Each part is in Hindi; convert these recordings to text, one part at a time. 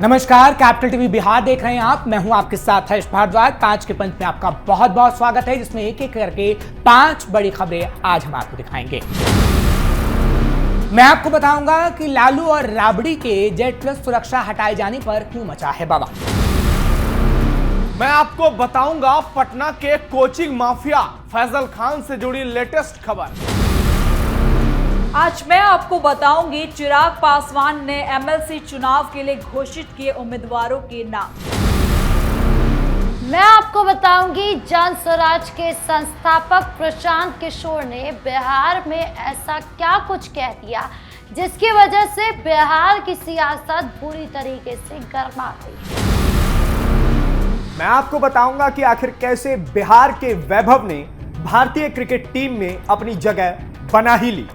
नमस्कार, कैपिटल टीवी बिहार देख रहे हैं आप। मैं हूं आपके साथ हर्ष भारद्वाज। 5 के पंच में आपका बहुत बहुत स्वागत है, जिसमें एक एक करके 5 बड़ी खबरें आज हम आपको दिखाएंगे। मैं आपको बताऊंगा कि लालू और राबड़ी के Z+ सुरक्षा हटाए जाने पर क्यों मचा है बवाल। मैं आपको बताऊंगा पटना के कोचिंग माफिया फैजल खान से जुड़ी लेटेस्ट खबर। आज मैं आपको बताऊंगी चिराग पासवान ने MLC चुनाव के लिए घोषित किए उम्मीदवारों के नाम। मैं आपको बताऊंगी जन स्वराज के संस्थापक प्रशांत किशोर ने बिहार में ऐसा क्या कुछ कह दिया जिसकी वजह से बिहार की सियासत बुरी तरीके से गर्मा गई। मैं आपको बताऊंगा कि आखिर कैसे बिहार के वैभव ने भारतीय क्रिकेट टीम में अपनी जगह बना ही ली।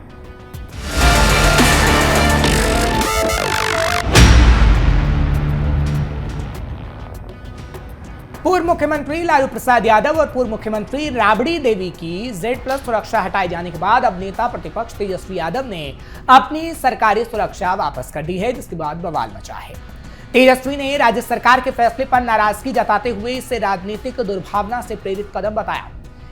पूर्व मुख्यमंत्री लालू प्रसाद यादव और पूर्व मुख्यमंत्री राबड़ी देवी की Z+ सुरक्षा हटाए जाने के बाद अब नेता प्रतिपक्ष तेजस्वी यादव ने अपनी सरकारी सुरक्षा वापस कर दी है, जिसके बाद बवाल मचा है। तेजस्वी ने राज्य सरकार के फैसले पर नाराजगी जताते हुए इसे राजनीतिक दुर्भावना से प्रेरित कदम बताया।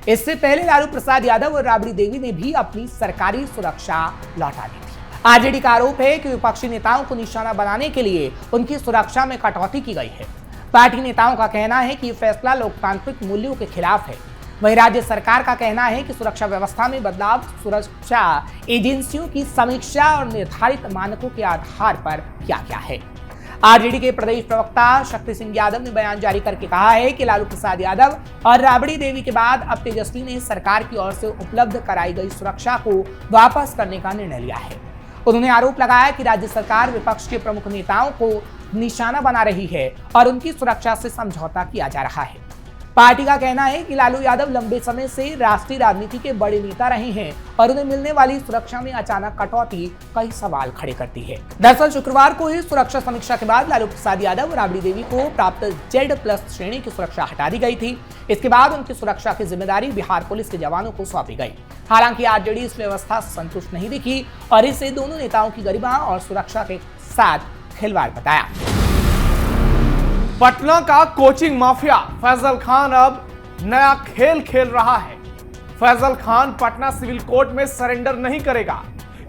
इससे पहले लालू प्रसाद यादव और राबड़ी देवी ने भी अपनी सरकारी सुरक्षा लौटा दी थी। आरजेडी का आरोप है कि विपक्षी नेताओं को निशाना बनाने के लिए उनकी सुरक्षा में कटौती की गई है। पार्टी नेताओं का कहना है कि यह फैसला लोकतांत्रिक मूल्यों के खिलाफ है। वहीं राज्य सरकार का कहना है कि सुरक्षा व्यवस्था में बदलाव सुरक्षा एजेंसियों की समीक्षा और निर्धारित मानकों के आधार पर किया गया है। आरजेडी के प्रदेश प्रवक्ता शक्ति सिंह यादव ने बयान जारी करके कहा है कि लालू प्रसाद यादव और राबड़ी देवी के बाद अब तेजस्वी ने सरकार की ओर से उपलब्ध कराई गई सुरक्षा को वापस करने का निर्णय लिया है। उन्होंने आरोप लगाया कि राज्य सरकार विपक्ष के प्रमुख नेताओं को निशाना बना रही है और उनकी सुरक्षा से समझौता किया जा रहा है। पार्टी का कहना है कि लालू यादव लंबे समय से राष्ट्रीय राजनीति के बड़े नेता रहे हैं और उन्हें मिलने वाली सुरक्षा में अचानक कटौती कई सवाल खड़े करती है। दरअसल शुक्रवार को ही सुरक्षा समीक्षा के बाद लालू प्रसाद यादव और राबड़ी देवी को प्राप्त Z+ श्रेणी की सुरक्षा हटा दी गई थी। इसके बाद उनकी सुरक्षा की जिम्मेदारी बिहार पुलिस के जवानों को सौंपी गई। हालांकि आरजेडी इस व्यवस्था से संतुष्ट नहीं दिखी और इसे दोनों नेताओं की गरिमा और सुरक्षा के साथ खिलवाड़ बताया। पटना का कोचिंग माफिया फैजल खान अब नया खेल खेल रहा है। फैजल खान पटना सिविल कोर्ट में सरेंडर नहीं करेगा।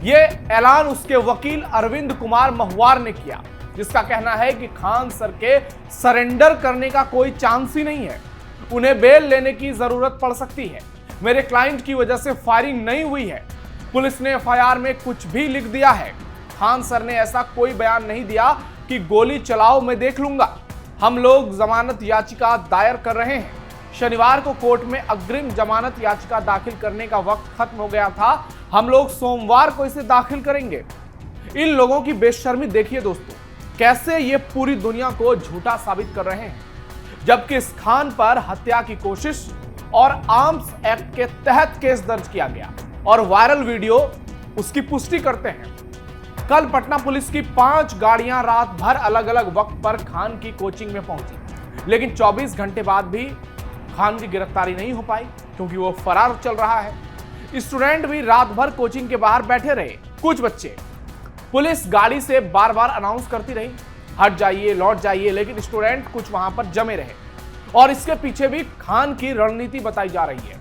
यह ऐलान उसके वकील अरविंद कुमार महुआर ने किया, जिसका कहना है कि खान सर के सरेंडर करने का कोई चांस ही नहीं है। उन्हें बेल लेने की जरूरत पड़ सकती है। मेरे क्लाइंट की वजह से फायरिंग नहीं हुई है। पुलिस ने FIR में कुछ भी लिख दिया है। खान सर ने ऐसा कोई बयान नहीं दिया कि गोली चलाओ मैं देख लूंगा। हम लोग जमानत याचिका दायर कर रहे हैं। शनिवार को कोर्ट में अग्रिम जमानत याचिका दाखिल करने का वक्त खत्म हो गया था। हम लोग सोमवार को इसे दाखिल करेंगे। इन लोगों की बेशर्मी देखिए दोस्तों, कैसे ये पूरी दुनिया को झूठा साबित कर रहे हैं, जबकि इस खान पर हत्या की कोशिश और आर्म्स एक्ट के तहत केस दर्ज किया गया और वायरल वीडियो उसकी पुष्टि करते हैं। कल पटना पुलिस की 5 गाड़ियां रात भर अलग अलग वक्त पर खान की कोचिंग में पहुंची, लेकिन 24 घंटे बाद भी खान की गिरफ्तारी नहीं हो पाई क्योंकि वो फरार चल रहा है। स्टूडेंट भी रात भर कोचिंग के बाहर बैठे रहे। कुछ बच्चे पुलिस गाड़ी से बार बार अनाउंस करती रही, हट जाइए लौट जाइए, लेकिन स्टूडेंट कुछ वहां पर जमे रहे और इसके पीछे भी खान की रणनीति बताई जा रही है।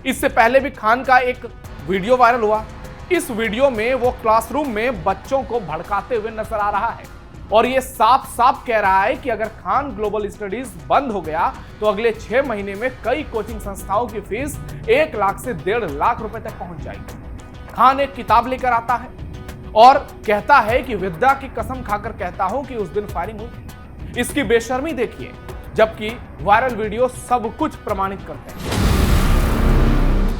इससे पहले भी खान का एक वीडियो वायरल हुआ। इस वीडियो में वो क्लासरूम में बच्चों को भड़काते हुए नजर आ रहा है और ये साफ साफ कह रहा है कि अगर खान ग्लोबल स्टडीज बंद हो गया तो अगले 6 महीने में कई कोचिंग संस्थाओं की फीस 1 लाख से 1.5 लाख रुपए तक पहुंच जाएगी। खान एक किताब लेकर आता है और कहता है कि विद्या की कसम खाकर कहता हूं कि उस दिन फायरिंग हुई। इसकी बेशर्मी देखिए, जबकि वायरल वीडियो सब कुछ प्रमाणित करते हैं।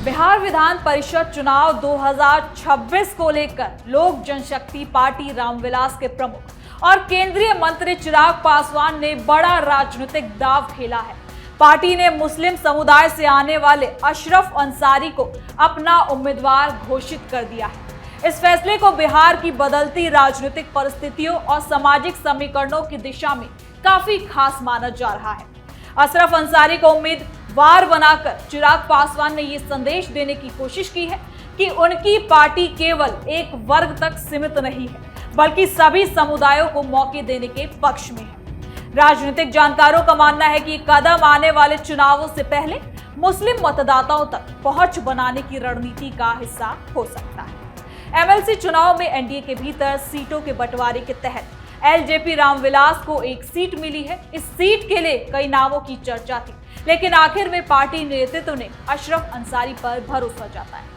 बिहार विधान परिषद चुनाव 2026 को लेकर लोक जनशक्ति पार्टी रामविलास के प्रमुख और केंद्रीय मंत्री चिराग पासवान ने बड़ा राजनीतिक दांव खेला है। पार्टी ने मुस्लिम समुदाय से आने वाले अशरफ अंसारी को अपना उम्मीदवार घोषित कर दिया है। इस फैसले को बिहार की बदलती राजनीतिक परिस्थितियों और सामाजिक समीकरणों की दिशा में काफी खास माना जा रहा है। अशरफ अंसारी को उम्मीदवार बनाकर चिराग पासवान ने ये संदेश देने की कोशिश की है कि उनकी पार्टी केवल एक वर्ग तक सीमित नहीं है, बल्कि सभी समुदायों को मौके देने के पक्ष में है। राजनीतिक जानकारों का मानना है कि ये कदम आने वाले चुनावों से पहले मुस्लिम मतदाताओं तक पहुंच बनाने की रणनीति का हिस्सा हो सकता है। एमएलसी चुनाव में एनडीए के भीतर सीटों के बंटवारे के तहत एलजेपी रामविलास को एक सीट मिली है। इस सीट के लिए कई नामों की चर्चा थी, लेकिन आखिर में पार्टी नेतृत्व ने अशरफ अंसारी पर भरोसा जताया है।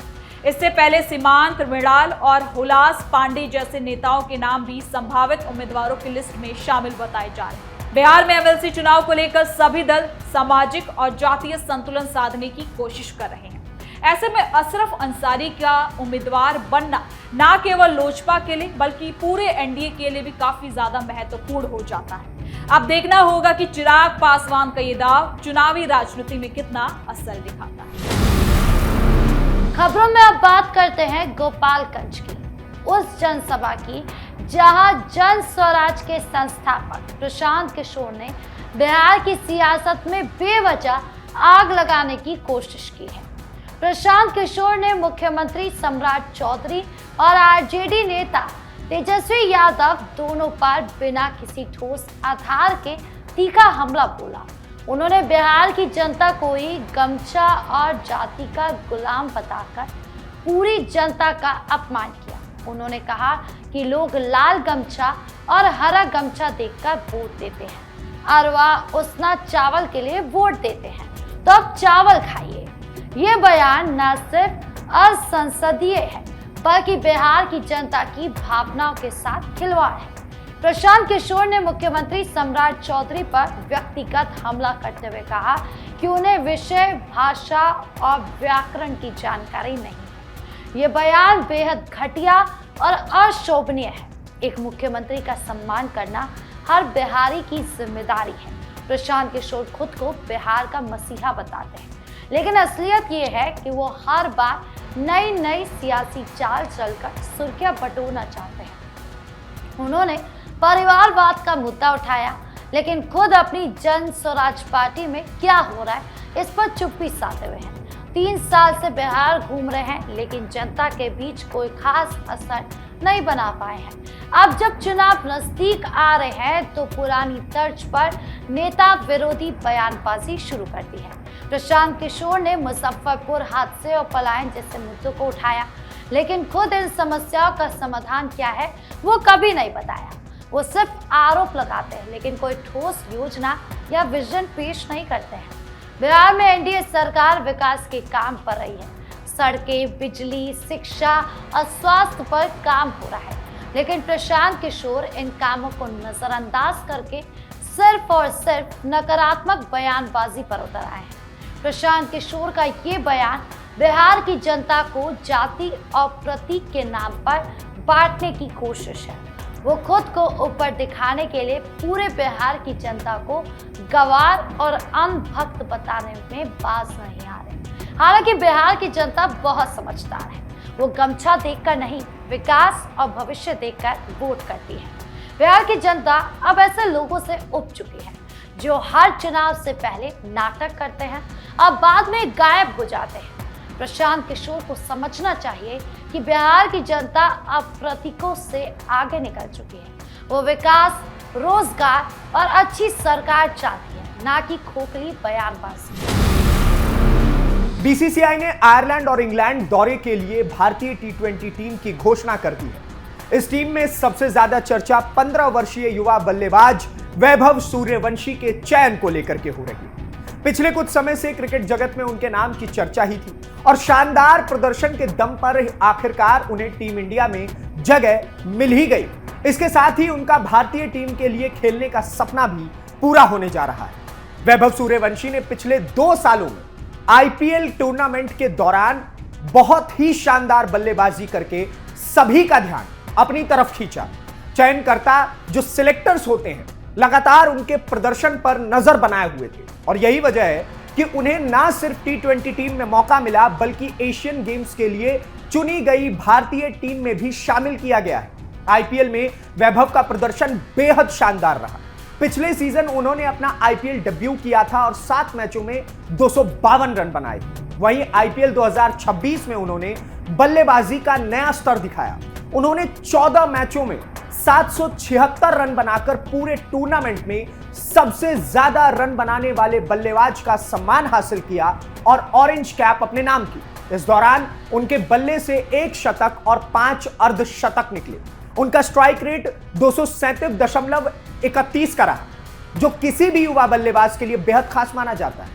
इससे पहले सीमांत मृणाल और हुलास पांडे जैसे नेताओं के नाम भी संभावित उम्मीदवारों की लिस्ट में शामिल बताए जा रहे हैं। बिहार में एमएलसी चुनाव को लेकर सभी दल सामाजिक और जातीय संतुलन साधने की कोशिश कर रहे हैं। ऐसे में अशरफ अंसारी का उम्मीदवार बनना न केवल लोजपा के लिए बल्कि पूरे एनडीए के लिए भी काफी ज्यादा महत्वपूर्ण हो जाता है। अब देखना होगा कि चिराग पासवान का ये दाव चुनावी राजनीति में कितना असर दिखाता है। खबरों में अब बात करते हैं गोपालगंज की, उस जनसभा की जहां जन स्वराज के संस्थापक प्रशांत किशोर ने बिहार की सियासत में बेवजह आग लगाने की कोशिश की है। प्रशांत किशोर ने मुख्यमंत्री सम्राट चौधरी और आरजेडी नेता तेजस्वी यादव दोनों पर बिना किसी ठोस आधार के तीखा हमला बोला। उन्होंने बिहार की जनता को ही गमछा और जाति का गुलाम बताकर पूरी जनता का अपमान किया। उन्होंने कहा कि लोग लाल गमछा और हरा गमछा देखकर वोट देते हैं, अरवा उसना चावल के लिए वोट देते हैं, तो अब चावल खाइए। ये बयान न सिर्फ असंसदीय है बल्कि बिहार की जनता की भावनाओं के साथ खिलवाड़ है। प्रशांत किशोर ने मुख्यमंत्री सम्राट चौधरी पर व्यक्तिगत हमला करते हुए कहा कि उन्हें विषय, भाषा और व्याकरण की जानकारी नहीं है। ये बयान बेहद घटिया और अशोभनीय है। एक मुख्यमंत्री का सम्मान करना हर बिहारी की जिम्मेदारी है। प्रशांत किशोर खुद को बिहार का मसीहा बताते हैं, लेकिन असलियत ये है कि वो हर बार नई नई सियासी चाल चलकर सुर्खियां बटोरना चाहते हैं। उन्होंने परिवारवाद का मुद्दा उठाया, लेकिन खुद अपनी जन स्वराज पार्टी में क्या हो रहा है इस पर चुप्पी साधे हुए हैं। 3 साल से बिहार घूम रहे हैं, लेकिन जनता के बीच कोई खास असर नहीं बना पाए हैं। अब जब चुनाव नजदीक आ रहे हैं तो पुरानी तर्ज पर नेता विरोधी बयानबाजी शुरू कर दी है। प्रशांत किशोर ने मुजफ्फरपुर हादसे और पलायन जैसे मुद्दों को उठाया, लेकिन खुद इन समस्याओं का समाधान क्या है वो कभी नहीं बताया। वो सिर्फ आरोप लगाते हैं, लेकिन कोई ठोस योजना या विजन पेश नहीं करते हैं। बिहार में एनडीए सरकार विकास के काम कर रही है। सड़कें, बिजली, शिक्षा और स्वास्थ्य पर काम हो रहा है, लेकिन प्रशांत किशोर इन कामों को नजरअंदाज करके सिर्फ और सिर्फ नकारात्मक बयानबाजी पर उतर आए हैं। प्रशांत किशोर का ये बयान बिहार की जनता को जाति और प्रतीक के नाम पर बांटने की कोशिश है। वो खुद को ऊपर दिखाने के लिए पूरे बिहार की जनता को गवार और अंधभक्त बताने में बाज नहीं आ रहे। हालांकि बिहार की जनता बहुत समझदार है। वो गमछा देखकर नहीं, विकास और भविष्य देखकर वोट करती है। बिहार की जनता अब ऐसे लोगों से उब चुकी है जो हर चुनाव से पहले नाटक करते हैं और बाद में गायब हो जाते हैं। प्रशांत किशोर को समझना चाहिए कि बिहार की जनता अब प्रतीकों से आगे निकल चुकी है। वो विकास, रोजगार और अच्छी सरकार चाहती है, ना कि खोखली बयानबाजी। बीसीसीआई ने आयरलैंड और इंग्लैंड दौरे के लिए भारतीय टी20 टीम की घोषणा कर दी है। इस टीम में सबसे ज्यादा चर्चा 15 वर्षीय युवा बल्लेबाज वैभव सूर्यवंशी के चयन को लेकर के हो रही है। पिछले कुछ समय से क्रिकेट जगत में उनके नाम की चर्चा ही थी और शानदार प्रदर्शन के दम पर आखिरकार उन्हें टीम इंडिया में जगह मिल ही गई। इसके साथ ही उनका भारतीय टीम के लिए खेलने का सपना भी पूरा होने जा रहा है। वैभव सूर्यवंशी ने पिछले 2 सालों में आईपीएल टूर्नामेंट के दौरान बहुत ही शानदार बल्लेबाजी करके सभी का ध्यान अपनी तरफ खींचा। चयनकर्ता जो सिलेक्टर्स होते हैं लगातार उनके प्रदर्शन पर नजर बनाए हुए थे और यही वजह है कि उन्हें ना सिर्फ टी20 टीम में मौका मिला बल्कि एशियन गेम्स के लिए चुनी गई भारतीय टीम में भी शामिल किया गया है। आईपीएल में वैभव का प्रदर्शन बेहद शानदार रहा। पिछले सीजन उन्होंने अपना आईपीएल डेब्यू किया था और 7 मैचों में 252 रन बनाए थे। वहीं आईपीएल 2026 में उन्होंने बल्लेबाजी का नया स्तर दिखाया। उन्होंने 14 मैचों में 776 रन बनाकर पूरे टूर्नामेंट में सबसे ज्यादा रन बनाने वाले बल्लेबाज का सम्मान हासिल किया और ऑरेंज कैप अपने नाम की। इस दौरान उनके बल्ले से 1 शतक और 5 अर्धशतक निकले। उनका स्ट्राइक रेट 237.31 का रहा, जो किसी भी युवा बल्लेबाज के लिए बेहद खास माना जाता है।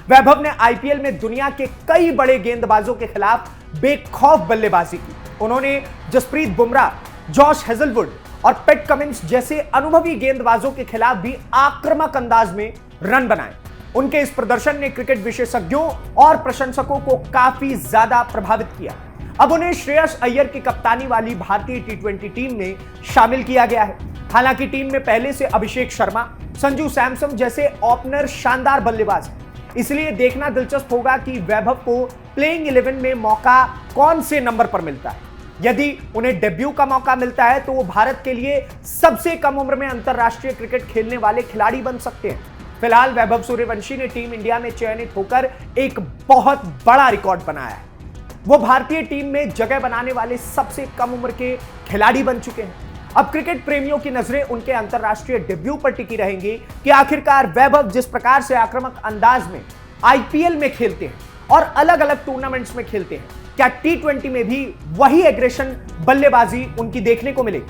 वैभव ने आईपीएल में दुनिया के कई बड़े गेंदबाजों के खिलाफ बेखौफ बल्लेबाजी की। उन्होंने जसप्रीत बुमराह, जॉश हेजलवुड और पैट कमिंस जैसे अनुभवी गेंदबाजों के खिलाफ भी आक्रामक अंदाज में रन बनाए। उनके इस प्रदर्शन ने क्रिकेट विशेषज्ञों और प्रशंसकों को काफी ज्यादा प्रभावित किया। अब उन्हें श्रेयस अय्यर की कप्तानी वाली भारतीय टी20 टीम में शामिल किया गया है। हालांकि टीम में पहले से अभिषेक शर्मा, संजू सैमसन जैसे ओपनर शानदार बल्लेबाज हैं, इसलिए देखना दिलचस्प होगा कि वैभव को प्लेइंग 11 में मौका कौन से नंबर पर मिलता है। यदि उन्हें डेब्यू का मौका मिलता है तो वो भारत के लिए सबसे कम उम्र में अंतरराष्ट्रीय क्रिकेट खेलने वाले खिलाड़ी बन सकते हैं। फिलहाल वैभव सूर्यवंशी ने टीम इंडिया में चयनित होकर एक बहुत बड़ा रिकॉर्ड बनाया है। वो भारतीय टीम में जगह बनाने वाले सबसे कम उम्र के खिलाड़ी बन चुके हैं। अब क्रिकेट प्रेमियों की नजरें उनके अंतरराष्ट्रीय डेब्यू पर टिकी रहेंगी कि आखिरकार वैभव जिस प्रकार से आक्रामक अंदाज में आईपीएल में खेलते हैं और अलग अलग टूर्नामेंट्स में खेलते हैं, क्या टी20 में भी वही एग्रेशन बल्लेबाजी उनकी देखने को मिलेगी।